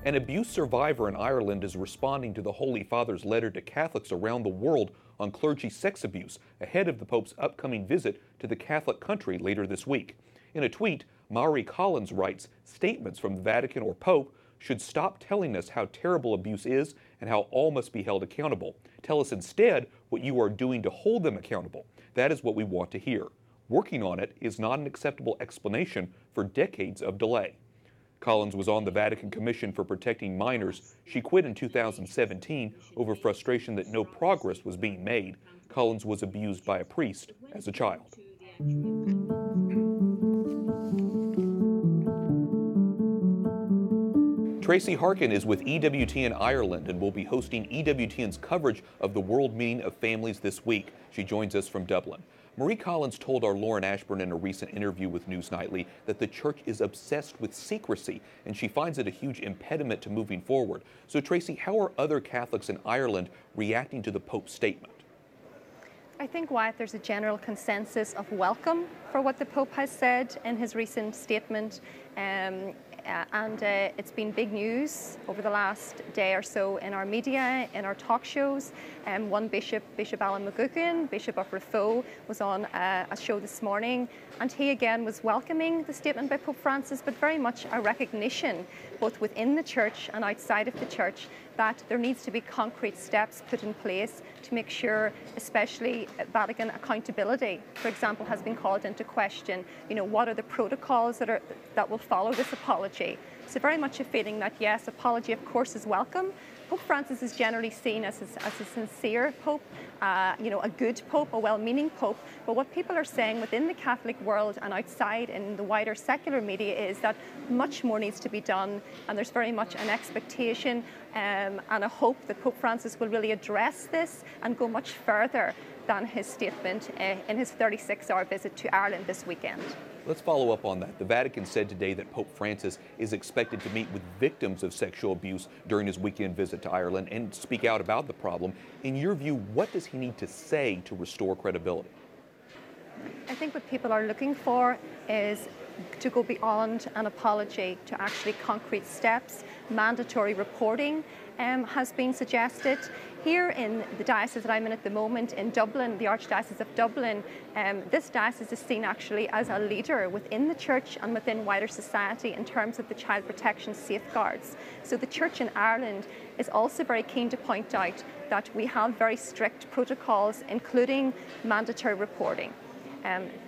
An abuse survivor in Ireland is responding to the Holy Father's letter to Catholics around the world on clergy sex abuse ahead of the Pope's upcoming visit to the Catholic country later this week. In a tweet, Maury Collins writes, "Statements from the Vatican or Pope should stop telling us how terrible abuse is and how all must be held accountable. Tell us instead what you are doing to hold them accountable. That is what we want to hear. Working on it is not an acceptable explanation for decades of delay." Collins was on the Vatican Commission for Protecting Minors. She quit in 2017 over frustration that no progress was being made. Collins was abused by a priest as a child. Tracy Harkin is with EWTN Ireland and will be hosting EWTN's coverage of the World Meeting of Families this week. She joins us from Dublin. Marie Collins told our Lauren Ashburn in a recent interview with News Nightly that the church is obsessed with secrecy, and she finds it a huge impediment to moving forward. So, Tracy, how are other Catholics in Ireland reacting to the Pope's statement? I think, Wyatt, there's a general consensus of welcome for what the Pope has said in his recent statement. It's been big news over the last day or so in our media, in our talk shows. One bishop, Bishop Alan McGuckin, Bishop of Raphoe, was on a show this morning, and he again was welcoming the statement by Pope Francis, but very much a recognition, both within the church and outside of the church, that there needs to be concrete steps put in place to make sure, especially Vatican accountability, for example, has been called into question. You know, what are the protocols that will follow this apology? So very much a feeling that, yes, apology, of course, is welcome. Pope Francis is generally seen as a sincere pope, a good pope, a well-meaning pope. But what people are saying within the Catholic world and outside in the wider secular media is that much more needs to be done, and there's very much an expectation and a hope that Pope Francis will really address this and go much further than his statement in his 36-hour visit to Ireland this weekend. Let's follow up on that. The Vatican said today that Pope Francis is expected to meet with victims of sexual abuse during his weekend visit to Ireland and speak out about the problem. In your view, what does he need to say to restore credibility? I think what people are looking for is to go beyond an apology to actually concrete steps. Mandatory reporting has been suggested. Here in the diocese that I'm in at the moment, in Dublin, the Archdiocese of Dublin, this diocese is seen actually as a leader within the church and within wider society in terms of the child protection safeguards. So the church in Ireland is also very keen to point out that we have very strict protocols, including mandatory reporting.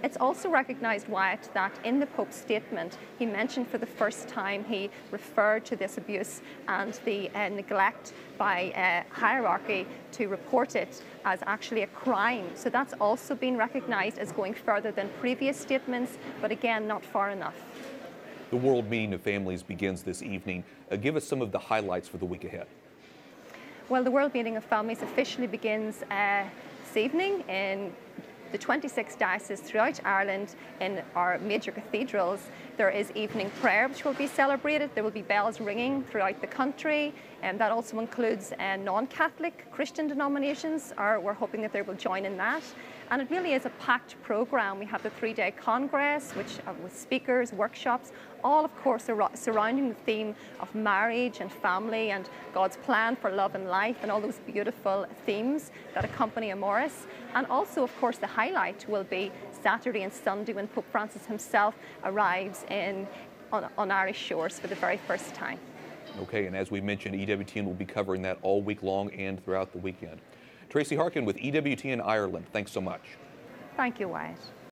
It's also recognised, Wyatt, that in the Pope's statement, he mentioned for the first time, he referred to this abuse and the neglect by hierarchy to report it as actually a crime. So that's also been recognised as going further than previous statements, but again, not far enough. The World Meeting of Families begins this evening. Give us some of the highlights for the week ahead. Well, the World Meeting of Families officially begins this evening in the 26 dioceses throughout Ireland. In our major cathedrals, there is evening prayer which will be celebrated. There will be bells ringing throughout the country, and that also includes non-Catholic Christian denominations. We're hoping that they will join in that. And it really is a packed programme. We have the 3-day Congress, which with speakers, workshops, all of course surrounding the theme of marriage and family and God's plan for love and life and all those beautiful themes that accompany Amoris. And also, of course, the highlight will be Saturday and Sunday when Pope Francis himself arrives on Irish shores for the very first time. Okay, and as we mentioned, EWTN will be covering that all week long and throughout the weekend. Tracy Harkin with EWTN Ireland, thanks so much. Thank you, Wyatt.